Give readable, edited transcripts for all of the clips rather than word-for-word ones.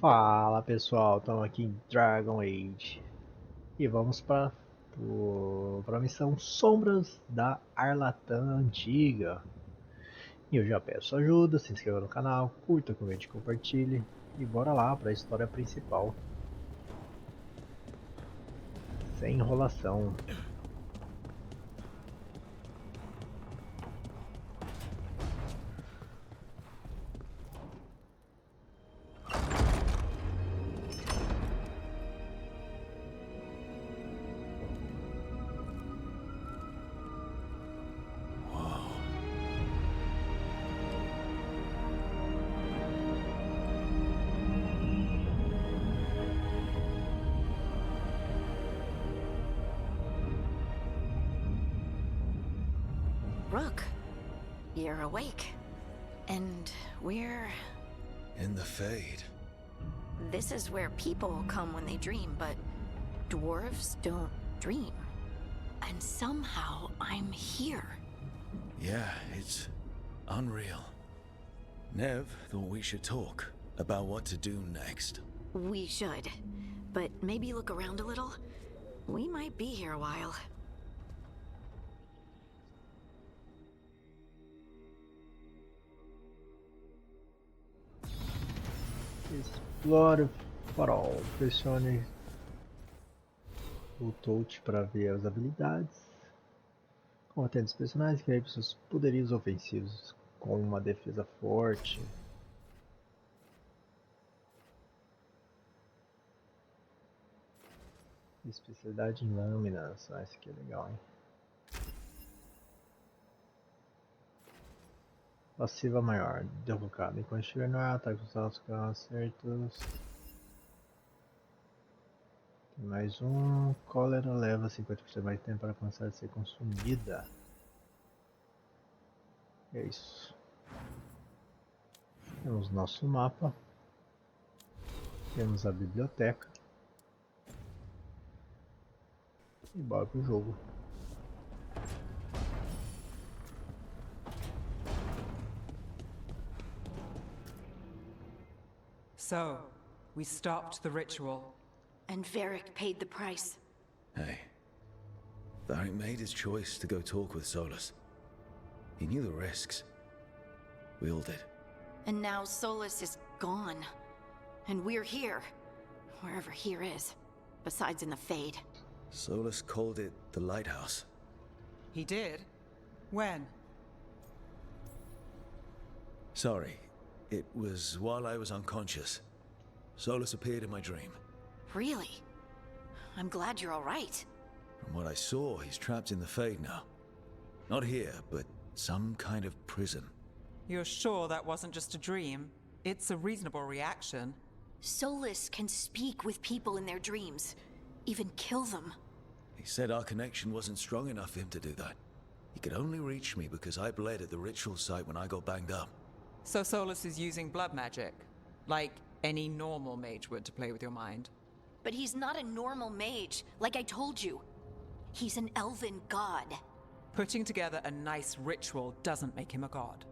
Fala pessoal, estamos aqui em Dragon Age e vamos para a missão Sombras da Arlathan Antiga. E eu já peço ajuda, se inscreva no canal, curta, comente e compartilhe e bora lá para a história principal. Sem enrolação. Rook, you're awake. And we're... In the Fade. This is where people come when they dream, but dwarves don't dream. And somehow I'm here. Yeah, it's unreal. Nev thought we should talk about what to do next. We should. But maybe look around a little. We might be here a while. Explore o farol, pressione o touch para ver as habilidades. Combatendo os personagens que ganham seus poderes ofensivos com uma defesa forte. Especialidade em lâminas, esse aqui é legal, hein? Passiva maior, derrocada. Enquanto estiver no ar, ataque os altos com acertos. Tem mais um. Cólera leva 50% mais tempo para começar a ser consumida. É isso. Temos nosso mapa. Temos a biblioteca. E bora pro jogo. So, we stopped the ritual. And Varric paid the price. Hey. Varric made his choice to go talk with Solus. He knew the risks. We all did. And now Solus is gone. And we're here. Wherever here is. Besides in the Fade. Solus called it the Lighthouse. He did? When? Sorry. It was while I was unconscious. Solus appeared in my dream. Really? I'm glad you're all right. From what I saw, he's trapped in the Fade now. Not here, but some kind of prison. You're sure that wasn't just a dream? It's a reasonable reaction. Solus can speak with people in their dreams. Even kill them. He said our connection wasn't strong enough for him to do that. He could only reach me because I bled at the ritual site when I got banged up. So Solus is using blood magic? Like any normal mage would to play with your mind? But he's not a normal mage, like I told you. He's an elven god. Putting together a nice ritual doesn't make him a god.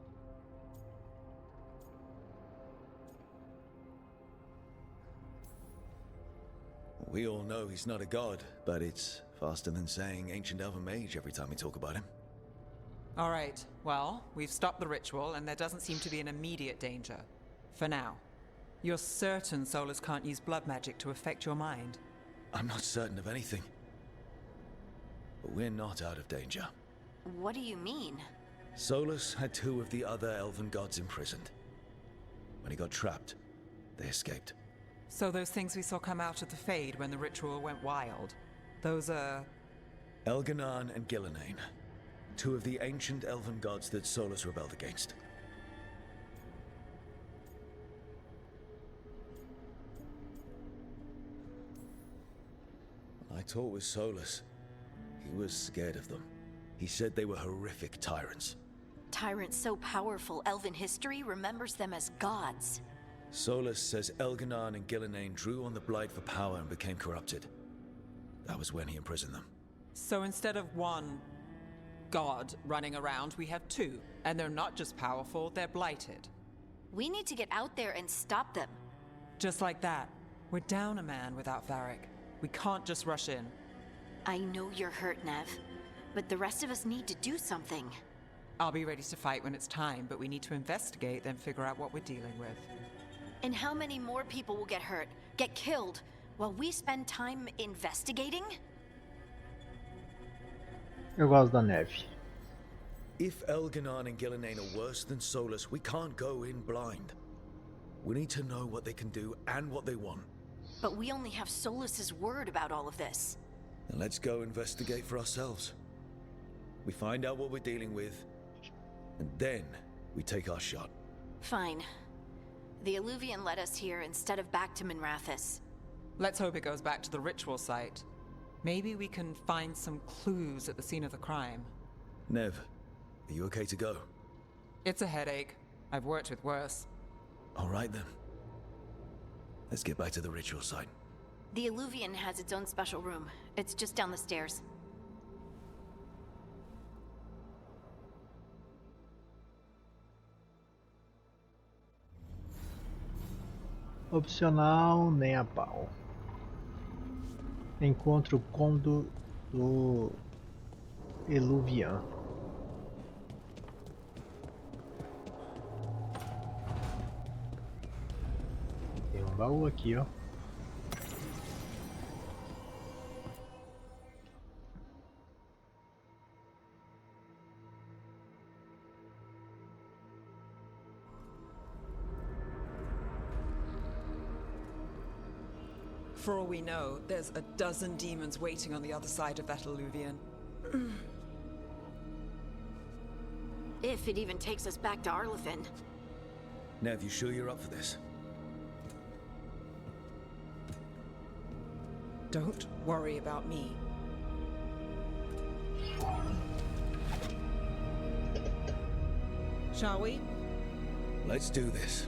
We all know he's not a god, but it's faster than saying ancient elven mage every time we talk about him. All right, well, we've stopped the ritual and there doesn't seem to be an immediate danger. For now. You're certain Solus can't use blood magic to affect your mind? I'm not certain of anything. But we're not out of danger. What do you mean? Solus had two of the other elven gods imprisoned. When he got trapped, they escaped. So those things we saw come out of the Fade when the ritual went wild, those are... Elganan and Gillenane. Two of the ancient elven gods that Solus rebelled against. When I talked with Solus, he was scared of them. He said they were horrific tyrants. Tyrants so powerful, elven history remembers them as gods. Solus says Elganan and Gillenane drew on the Blight for power and became corrupted. That was when he imprisoned them. So instead of one god running around, we have two. And they're not just powerful, they're blighted. We need to get out there and stop them. Just like that. We're down a man without Varric. We can't just rush in. I know you're hurt, Nev, but the rest of us need to do something. I'll be ready to fight when it's time, but we need to investigate, then figure out what we're dealing with. And how many more people will get hurt, get killed, while we spend time investigating? Eu gosto da neve. If Elganon and Gillenane are worse than Solus, we can't go in blind. We need to know what they can do and what they want. But we only have Solus's word about all of this. Then let's go investigate for ourselves. We find out what we're dealing with, and then we take our shot. Fine. The Alluvian led us here instead of back to Minrathous. Let's hope it goes back to the ritual site. Maybe we can find some clues at the scene of the crime. Nev, are you okay to go? It's a headache. I've worked with worse. All right then. Let's get back to the ritual site. The Alluvian has its own special room. It's just down the stairs. Opcional, nem a pau. Encontre o cômodo do Eluvian. Tem um baú aqui, ó. For all we know, there's a dozen demons waiting on the other side of that Alluvian. If it even takes us back to Arlathan. Nev, you sure you're up for this? Don't worry about me. Shall we? Let's do this.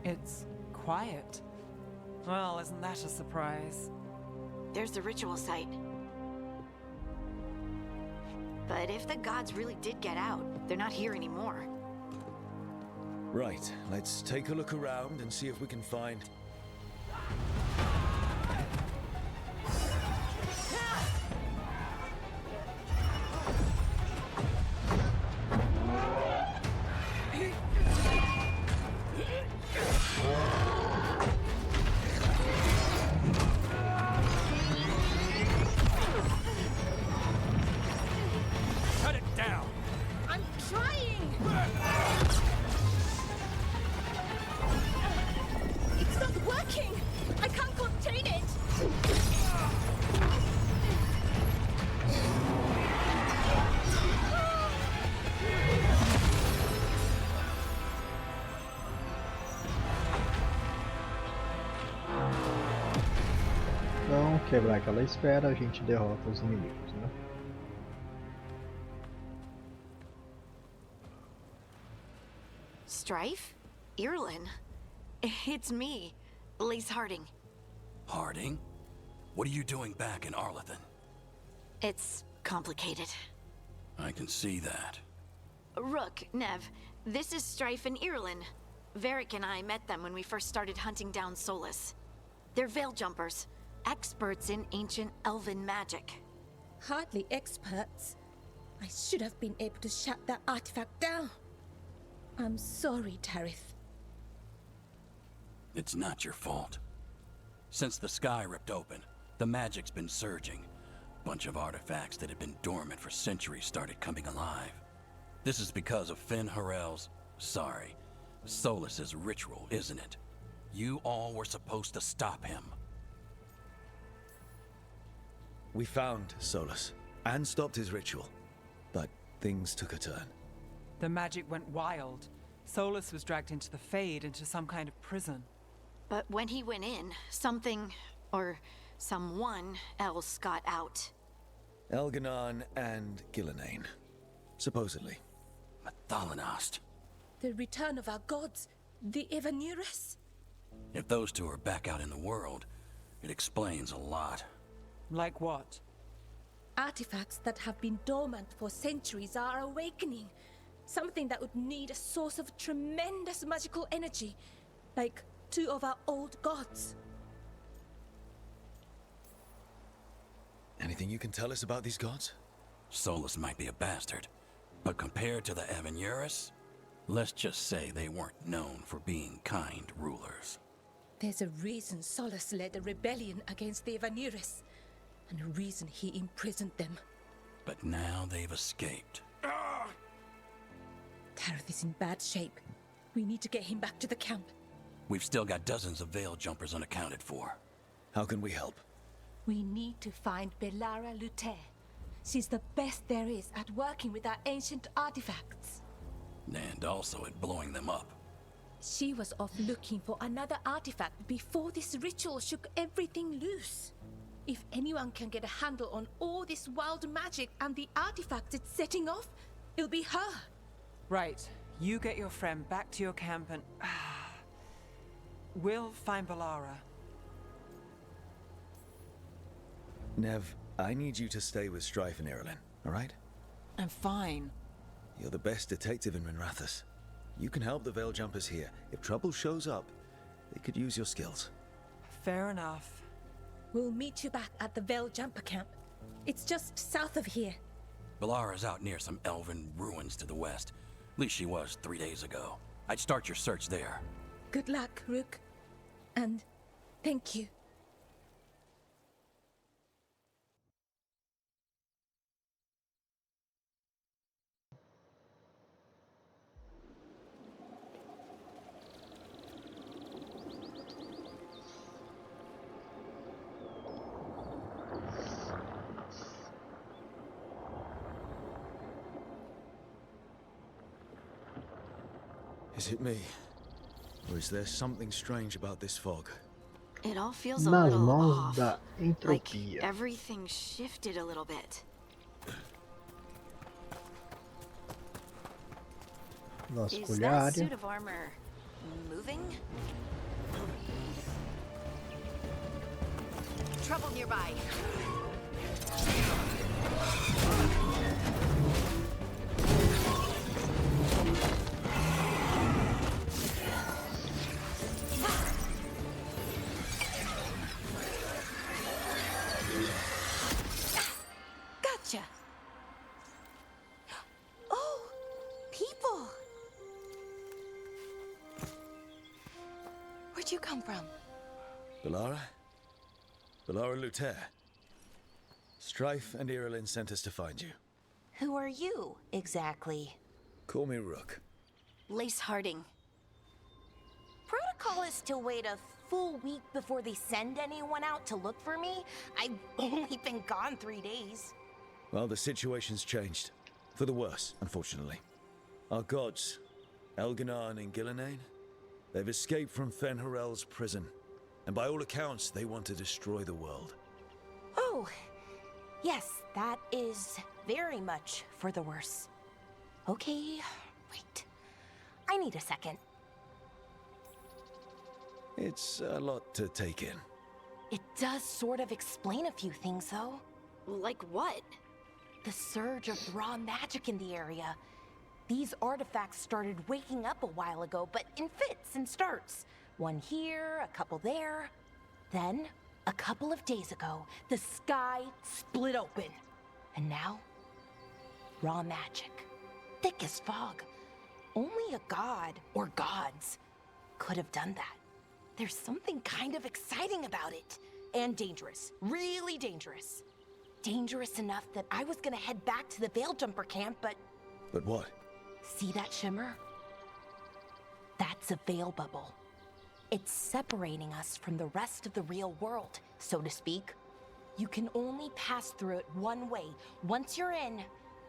It's quiet. Well, isn't that a surprise? There's the ritual site. But if the gods really did get out, they're not here anymore. Right, let's take a look around and see if we can find... Então, quebrar aquela esfera, a gente derrota os inimigos, né? Strife? Irlin? It's me, Lace Harding. Harding? What are you doing back in Arlathan? It's complicated. I can see that. Rook, Nev, this is Strife and Irlin. Varric and I met them when we first started hunting down Solus. They're veil jumpers, experts in ancient elven magic. Hardly experts. I should have been able to shut that artifact down. I'm sorry, Tarith. It's not your fault. Since the sky ripped open, the magic's been surging. Bunch of artifacts that had been dormant for centuries started coming alive. This is because of Finn Harel's... sorry, Solus's ritual, isn't it? You all were supposed to stop him. We found Solus, and stopped his ritual. But things took a turn. The magic went wild. Solus was dragged into the Fade, into some kind of prison. But when he went in, something, or someone else got out. Elganon and Gillenane. Supposedly. Mathalanost. The return of our gods, the ever near us. If those two are back out in the world, it explains a lot. Like what? Artifacts that have been dormant for centuries are awakening. Something that would need a source of tremendous magical energy, like two of our old gods. Anything you can tell us about these gods? Solus might be a bastard, but compared to the Avenurus, let's just say they weren't known for being kind rulers. There's a reason Solus led a rebellion against the Avenurus, and a reason he imprisoned them. But now they've escaped. Tareth is in bad shape. We need to get him back to the camp. We've still got dozens of veil jumpers unaccounted for. How can we help? We need to find Belara Luther. She's the best there is at working with our ancient artifacts. And also at blowing them up. She was off looking for another artifact before this ritual shook everything loose. If anyone can get a handle on all this wild magic and the artifacts it's setting off, it'll be her. Right. You get your friend back to your camp and... we'll find Belara. Nev, I need you to stay with Strife and Irulan, alright? I'm fine. You're the best detective in Minrathous. You can help the Veil Jumpers here. If trouble shows up, they could use your skills. Fair enough. We'll meet you back at the Veil Jumper camp. It's just south of here. Belara's out near some elven ruins to the west. At least she was 3 days ago. I'd start your search there. Good luck, Rook. And thank you. Is it me? Or is there something strange about this fog? It all feels a Nas little Mãos off. da Like Entropia. everything shifted a little bit. Is that Vasculhar. suit of armor moving? Trouble nearby. Gotcha. Oh, people. Where'd you come from? Belara? Belara Luther. Strife and Irulan sent us to find you. Who are you, exactly? Call me Rook. Lace Harding. Protocol is to wait a full week before they send anyone out to look for me. I've only been gone 3 days. Well, the situation's changed. For the worse, unfortunately. Our gods, Elginar and Gillenane, they've escaped from Fen'Harel's prison. And by all accounts, they want to destroy the world. Oh, yes, that is very much for the worse. Okay, wait. I need a second. It's a lot to take in. It does sort of explain a few things, though. Like what? The surge of raw magic in the area. These artifacts started waking up a while ago, but in fits and starts. One here, a couple there. Then, a couple of days ago, the sky split open. And now, raw magic. Thick as fog. Only a god, or gods, could have done that. There's something kind of exciting about it. And dangerous. Really dangerous. Dangerous enough that I was gonna head back to the Veil Jumper camp, but... But what? See that shimmer? That's a veil bubble. It's separating us from the rest of the real world, so to speak. You can only pass through it one way. Once you're in,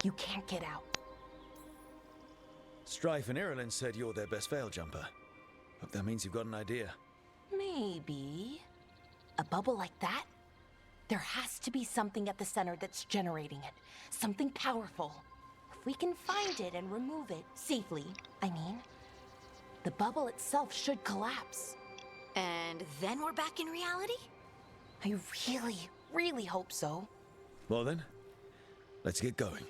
you can't get out. Strife and Irulan said you're their best Veil Jumper. Hope that means you've got an idea. Maybe. A bubble like that? There has to be something at the center that's generating it. Something powerful. If we can find it and remove it, safely, I mean, the bubble itself should collapse. And then we're back in reality? I really, really hope so. Well then, let's get going.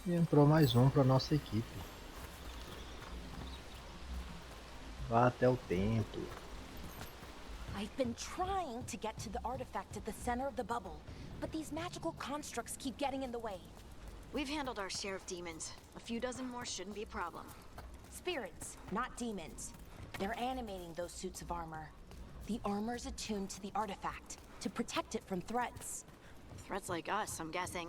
E entrou mais um para nossa equipe. Vá até o templo. I've been trying to get to the artifact at the center of the bubble, but these magical constructs keep getting in the way. We've handled our share of demons. A few dozen more shouldn't be a problem. Spirits, not demons. They're animating those suits of armor. The armor's attuned to the artifact, to protect it from threats. Threats like us, I'm guessing.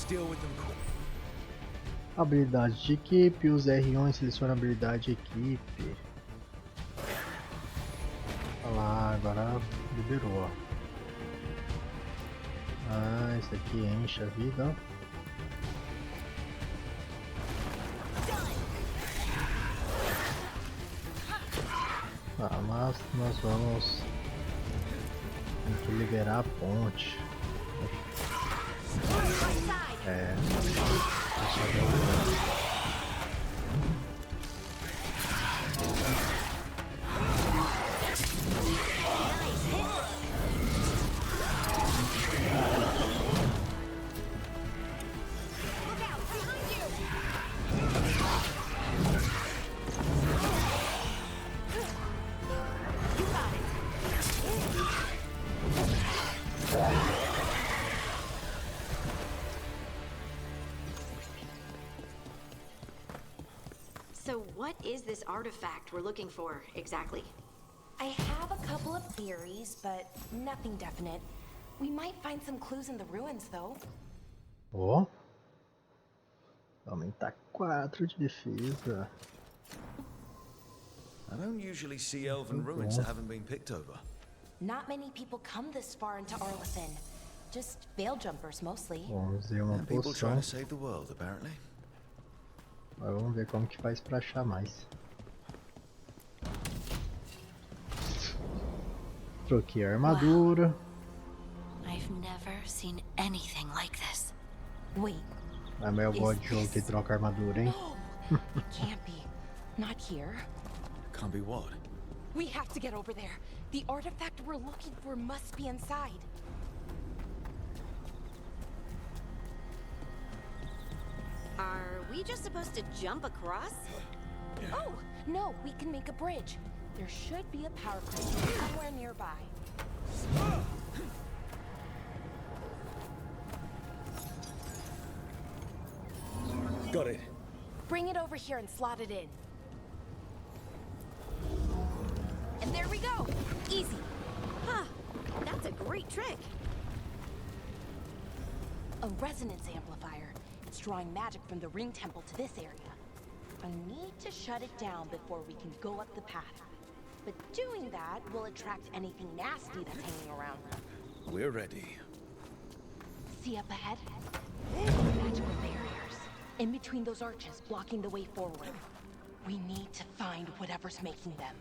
Deal with them quick. Habilidade de equipe, use R1 e seleciona a habilidade de equipe. Olha lá, agora liberou. Ah, esse aqui enche a vida. Ah, mas nós vamos ter que liberar a ponte. É. So what is this artifact we're looking for, exactly? I have a couple of theories, but nothing definite. We might find some clues in the ruins, though. Ó. Aumentar 4 de defesa. I don't usually see elven ruins that haven't been picked over. Not many people come this far into Arlathan. Just veil jumpers, mostly. Vamos ver uma And people poção. trying to save the world, apparently. Mas vamos ver como que faz pra achar mais. Troquei a armadura. I've never seen anything like this. Wait. Ah, mas eu gosto de jogo que troca a armadura, hein? No! It can't be. Not here. Can't be what? We have to get over there. The artifact we're looking for must be inside. Are we just supposed to jump across? Oh, no, we can make a bridge. There should be a power crystal somewhere nearby. Got it. Bring it over here and slot it in. And there we go! Easy. Huh. That's a great trick. A resonance amplifier. It's drawing magic from the ring temple to this area. I need to shut it down before we can go up the path. But doing that will attract anything nasty that's hanging around. We're ready. See up ahead? Magical barriers. In between those arches, blocking the way forward. We need to find whatever's making them.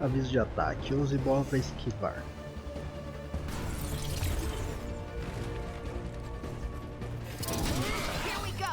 Aviso de ataque. Use bola para esquivar. Here we go.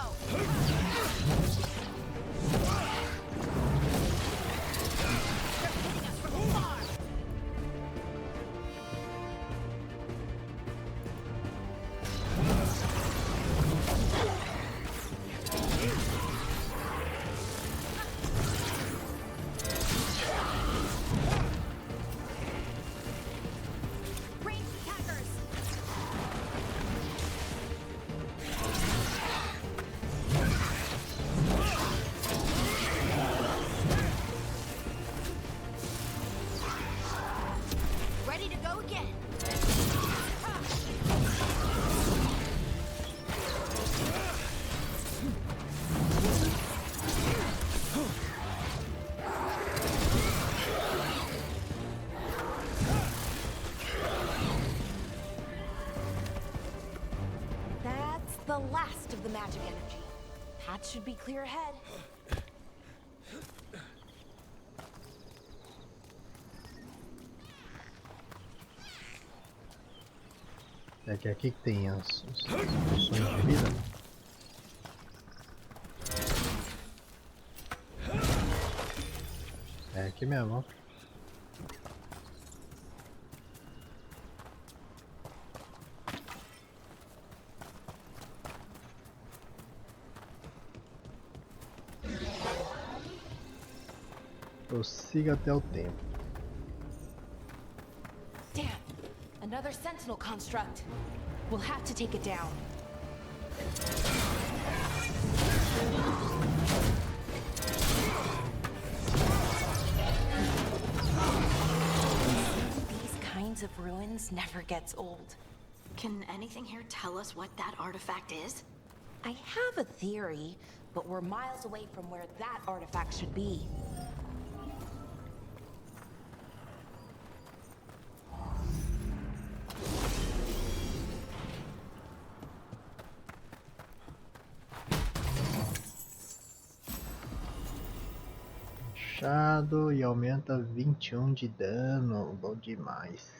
the magic energy. Path should be clear ahead. É que aqui que tem as poções de vida. É aqui mesmo, ó. Prossiga até o templo. Damn, another sentinel construct. We'll have to take it down. These kinds of ruins never gets old. Can anything here tell us what that artifact is? I have a theory, but we're miles away from where that artifact should be. Machado e aumenta 21 de dano. Bom demais.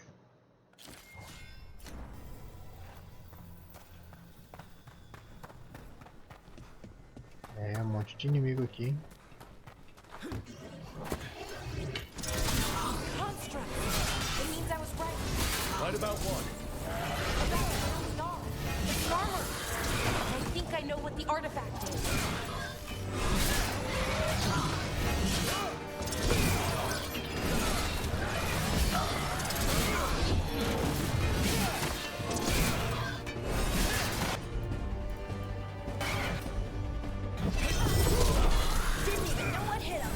É, um monte de inimigo aqui. Construct! It means I was right. Right about what? It's armor! I think I know what the artifact is. Didn't even know what hit him.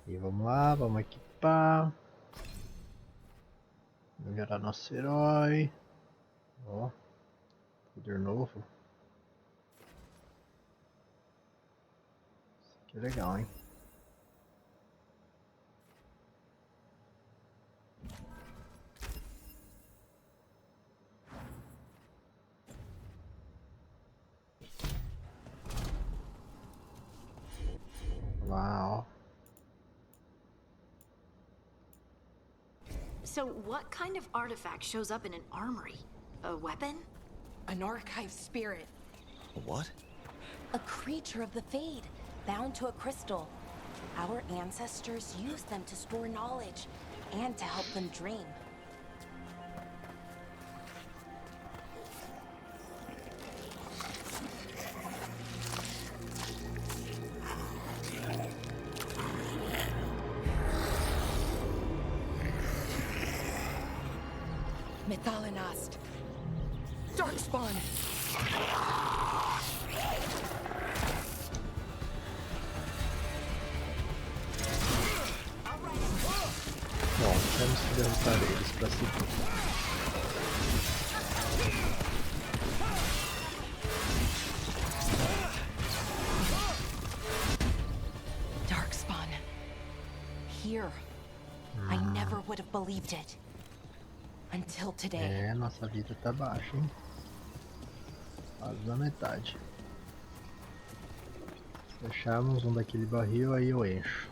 E vamos lá, vamos equipar. Melhorar nosso herói. Ó, poder novo. Isso aqui é legal, hein? Lá, ó. So what kind of artifact shows up in an armory? A weapon? An archive spirit. A what? A creature of the Fade, bound to a crystal. Our ancestors used them to store knowledge and to help them dream. Methalinast. Darkspawn. Bom, temos que derrotar eles para seguir. Darkspawn. Here. I never would have believed it. Until today. É, nossa vida tá baixa, hein? Quase na metade. Se acharmos um daquele barril, aí eu encho.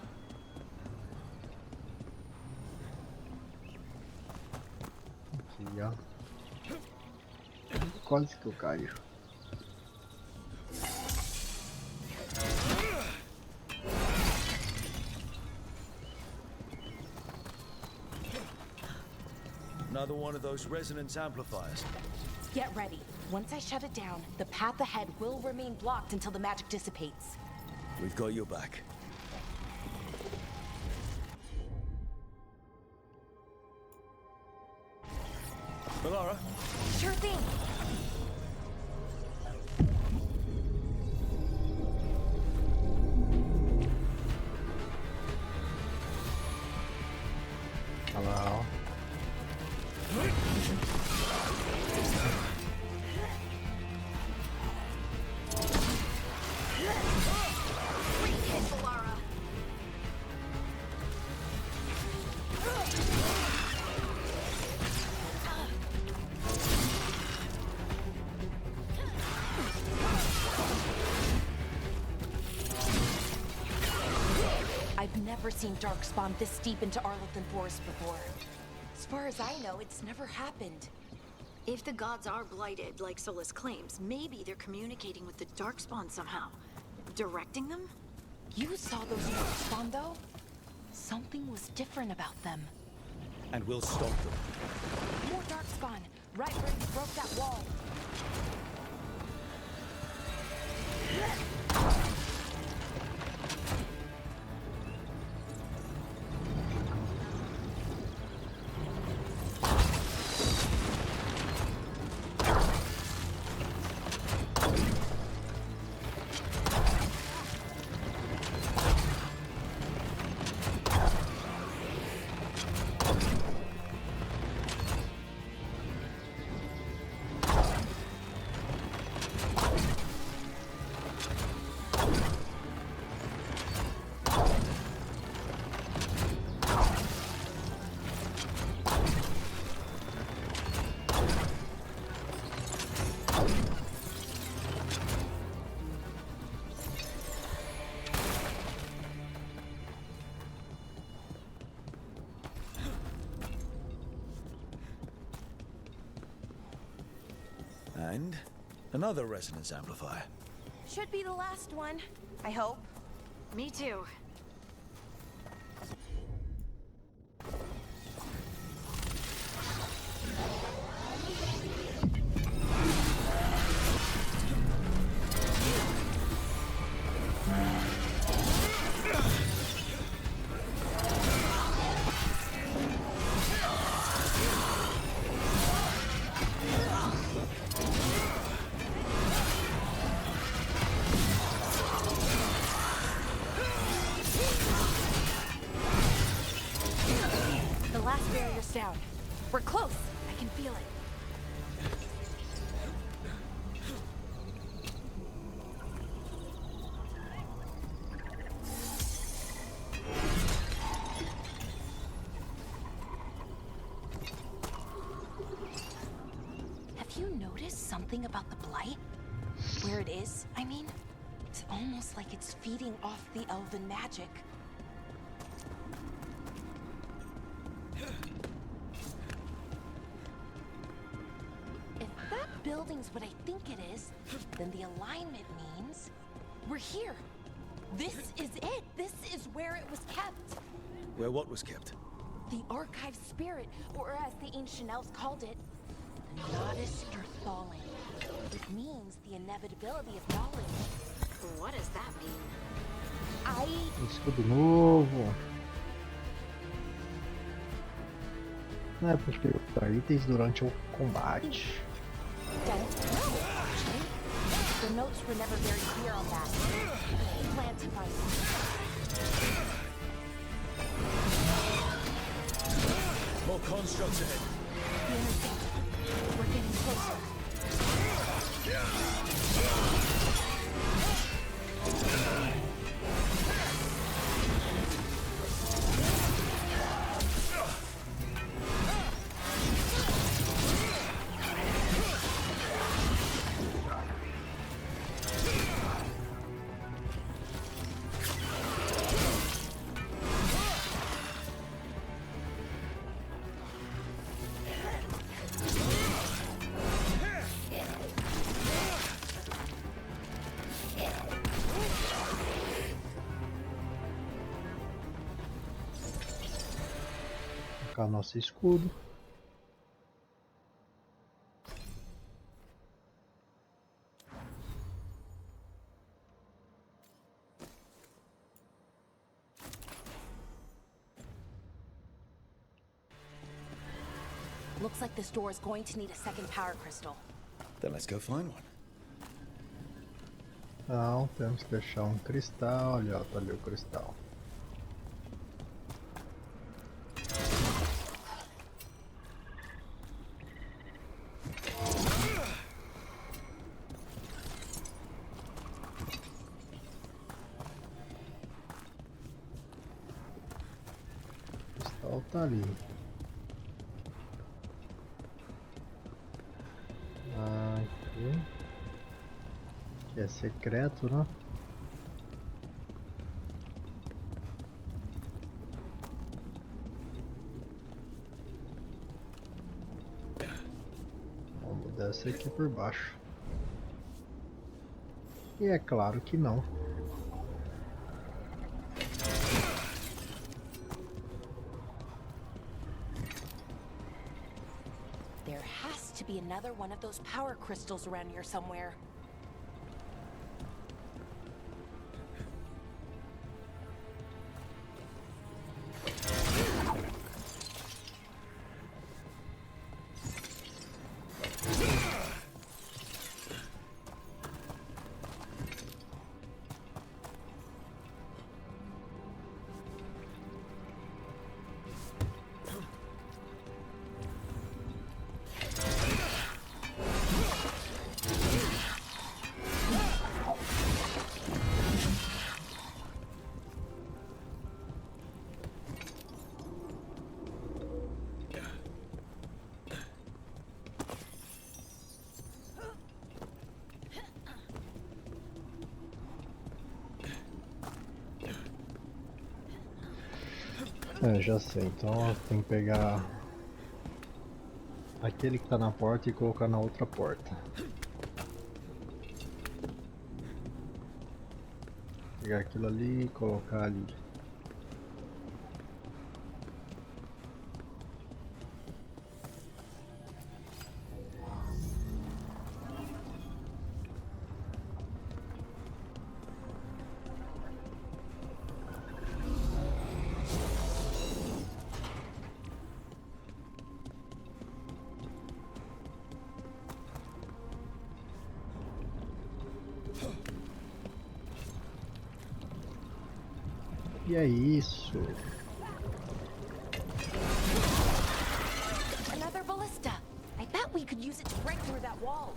Aqui, ó. Quase que eu caio. Another one of those resonance amplifiers. Get ready. Once I shut it down, the path ahead will remain blocked until the magic dissipates. We've got your back. Melara? Sure thing. Olha lá, ó. never seen Darkspawn this deep into Arlathan Forest before. As far as I know, it's never happened. If the gods are blighted, like Solus claims, maybe they're communicating with the Darkspawn somehow. Directing them? You saw those Darkspawn, though? Something was different about them. And we'll stop them. More Darkspawn, right where you broke that wall. And another resonance amplifier. Should be the last one, I hope. Me too. Down. We're close. I can feel it. Have you noticed something about the blight? Where it is, I mean? It's almost like it's feeding off the elven magic. Building's what I think it is, then the alignment means we're here. This is it. This is where it was kept. Where what was kept? The archive spirit, or as the ancient elves called it, the Nodus Earthalling. It means the inevitability of knowledge. What does that mean? Escudo novo. É, pode pegar itens durante o combate. Don't know, actually. The notes were never very clear on that. Plant device. More constructs ahead. The intercept. We're getting closer. Colocar nosso escudo. Looks like this door is going to need a second power crystal. Then let's go find one. Não, temos que achar um cristal. Olha, tá ali o cristal. O cristal tá ali. Aqui. Que é secreto, né? desce aqui por baixo. E é claro que não. There has to be another one of those power crystals around here somewhere. Já sei, então tem que pegar aquele que tá na porta e colocar na outra porta. Pegar aquilo ali e colocar ali. E é isso. Another ballista. I bet we could use it to break through that wall.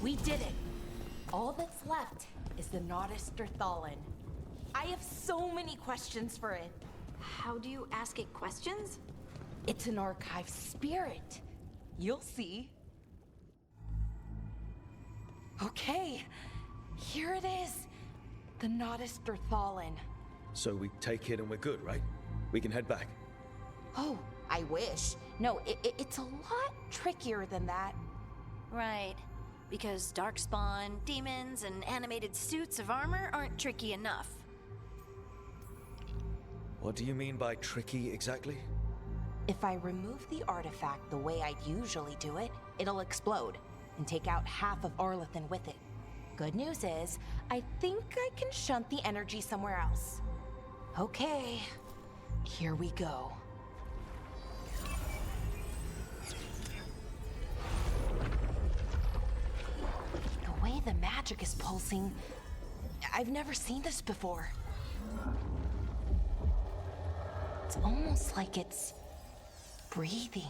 We did it. All that's left is the Nodderthallen. I have so many questions for it. How do you ask it questions? It's an archive spirit. You'll see. Okay, here it is. The Nodderthallen. So we take it and we're good, right? We can head back. Oh, I wish. No, it's a lot trickier than that. Right. Because darkspawn, demons, and animated suits of armor aren't tricky enough. What do you mean by tricky exactly? If I remove the artifact the way I'd usually do it, it'll explode and take out half of Arlathan with it. Good news is, I think I can shunt the energy somewhere else. Okay, here we go. The way the magic is pulsing, I've never seen this before. It's almost like it's breathing.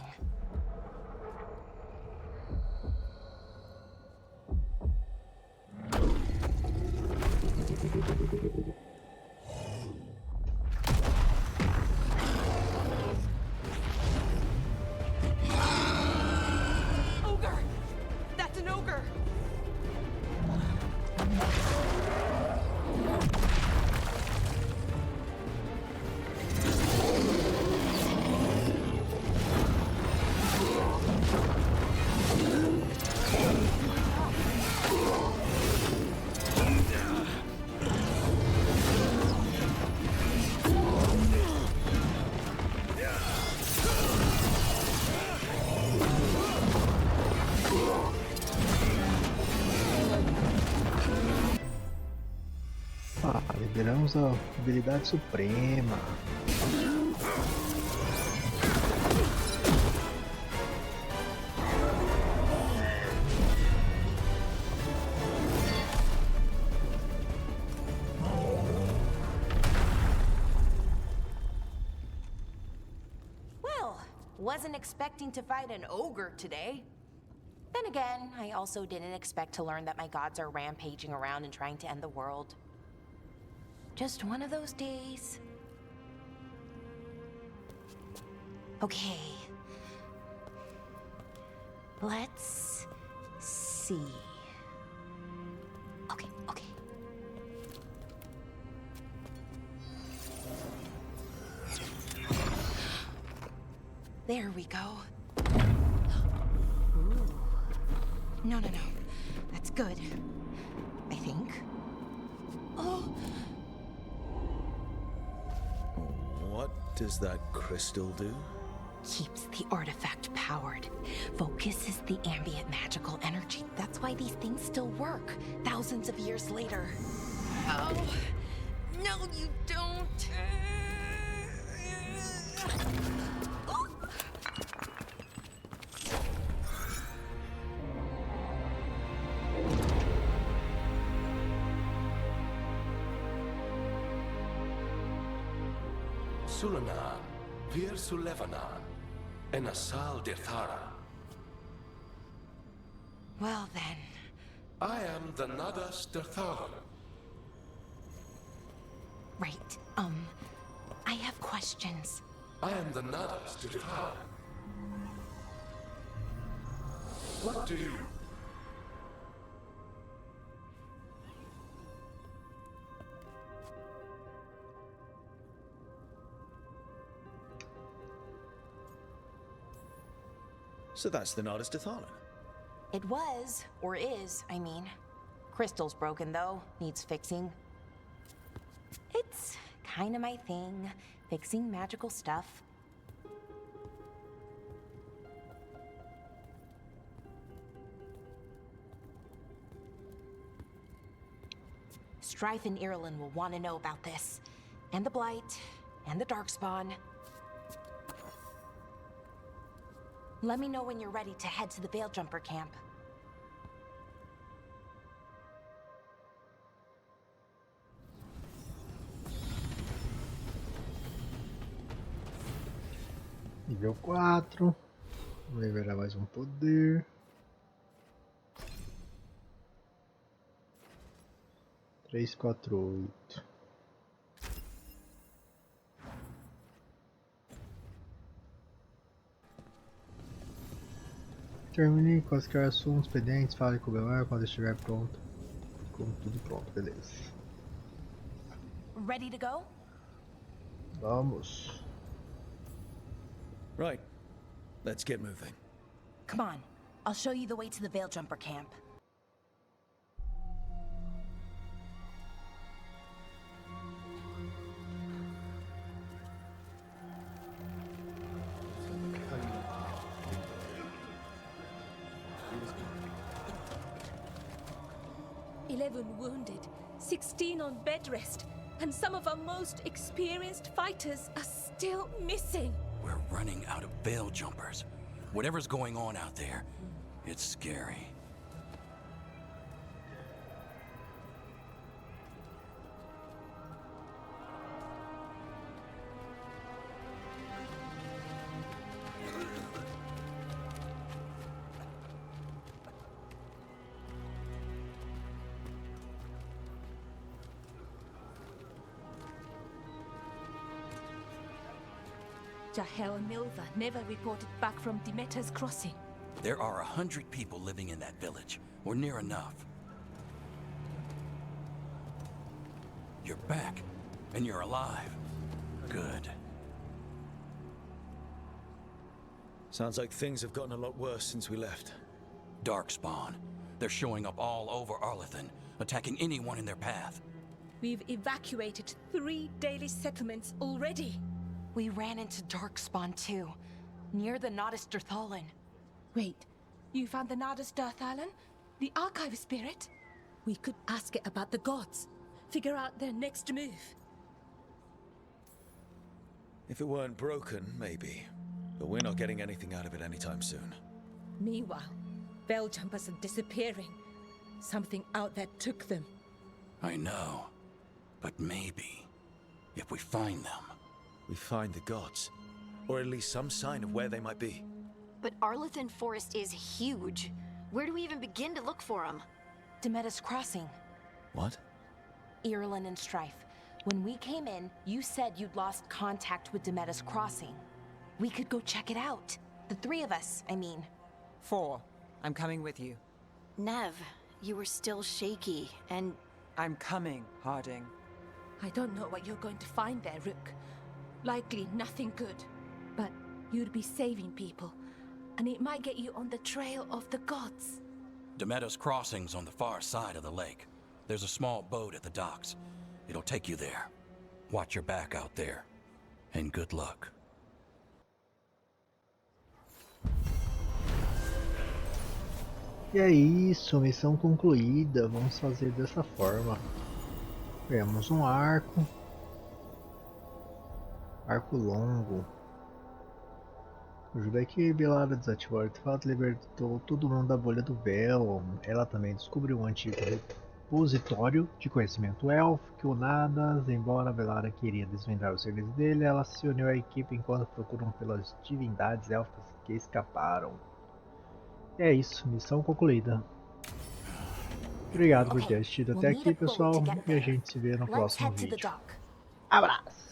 Ogre! That's an ogre! Liberamos a habilidade suprema. Wasn't expecting to fight an ogre today. Then again, I also didn't expect to learn that my gods are rampaging around and trying to end the world. Just one of those days. Okay. Let's see. Okay. There we go. Ooh. No. That's good. I think. Oh. What does that crystal do? Keeps the artifact powered. Focuses the ambient magical energy. That's why these things still work, thousands of years later. Oh. No, you don't. Sulanan, Vir Sulevanan, and Asal Dirthara. Well then. I am the Nadas Dirtharan. Right. I have questions. I am the Nadas Dirtharan. What do you... So that's the Nardis Dathalan. It was, or is, I mean. Crystal's broken though, needs fixing. It's kinda my thing, fixing magical stuff. Strife and Irulan will want to know about this. And the Blight, and the Darkspawn. Let me know when you're ready to head to the Veil-Jumper camp. Nível 4. Vou liberar mais um poder. 3, 4, 8. Termine quaisquer assuntos pendentes, fale com o Veilguar quando estiver pronto. Com tudo pronto, beleza. Ready to go? Vamos. Right. Let's get moving. Come on, I'll show you the way to the Veil-Jumper camp. Wounded, 16 on bed rest, and some of our most experienced fighters are still missing. We're running out of veil jumpers. Whatever's going on out there, it's scary. Jahel and Milva never reported back from Demeter's crossing. There are 100 people living in that village, or near enough. You're back, and you're alive. Good. Sounds like things have gotten a lot worse since we left. Darkspawn. They're showing up all over Arlathan, attacking anyone in their path. We've evacuated 3 daily settlements already. We ran into Darkspawn too, near the Nadas Dirthalan. Wait, you found the Nadas Dirthalan? The archive spirit? We could ask it about the gods, figure out their next move. If it weren't broken, maybe. But we're not getting anything out of it anytime soon. Meanwhile, veil jumpers are disappearing. Something out there took them. I know. But maybe, if we find them... We find the gods. or at least some sign of where they might be. But Arlathan Forest is huge. Where do we even begin to look for them? Demeda's Crossing. What? Irulan and Strife. When we came in, you said you'd lost contact with Demeda's Crossing. We could go check it out. The three of us, I mean. 4. I'm coming with you. Nev, you were still shaky, and... I'm coming, Harding. I don't know what you're going to find there, Rook. Likely nothing good. But you'd be saving people, and it might get you on the trail of the gods. Demeda's Crossing's on the far side of the lake. There's a small boat at the docks. It'll take you there. Watch your back out there. And good luck. E é isso, missão concluída. Vamos fazer dessa forma. Ganhamos um arco. Arco longo. Ajuda a equilibrar, desativou o artefato, libertou todo mundo da bolha do véu. Ela também descobriu um antigo repositório de conhecimento élfico, Nadas. Embora Velara queria desvendar os segredos dele, ela se uniu à equipe enquanto procuram pelas divindades élficas que escaparam. É isso, missão concluída. Obrigado por ter assistido até aqui, pessoal, e a gente se vê no próximo vídeo. Abraço!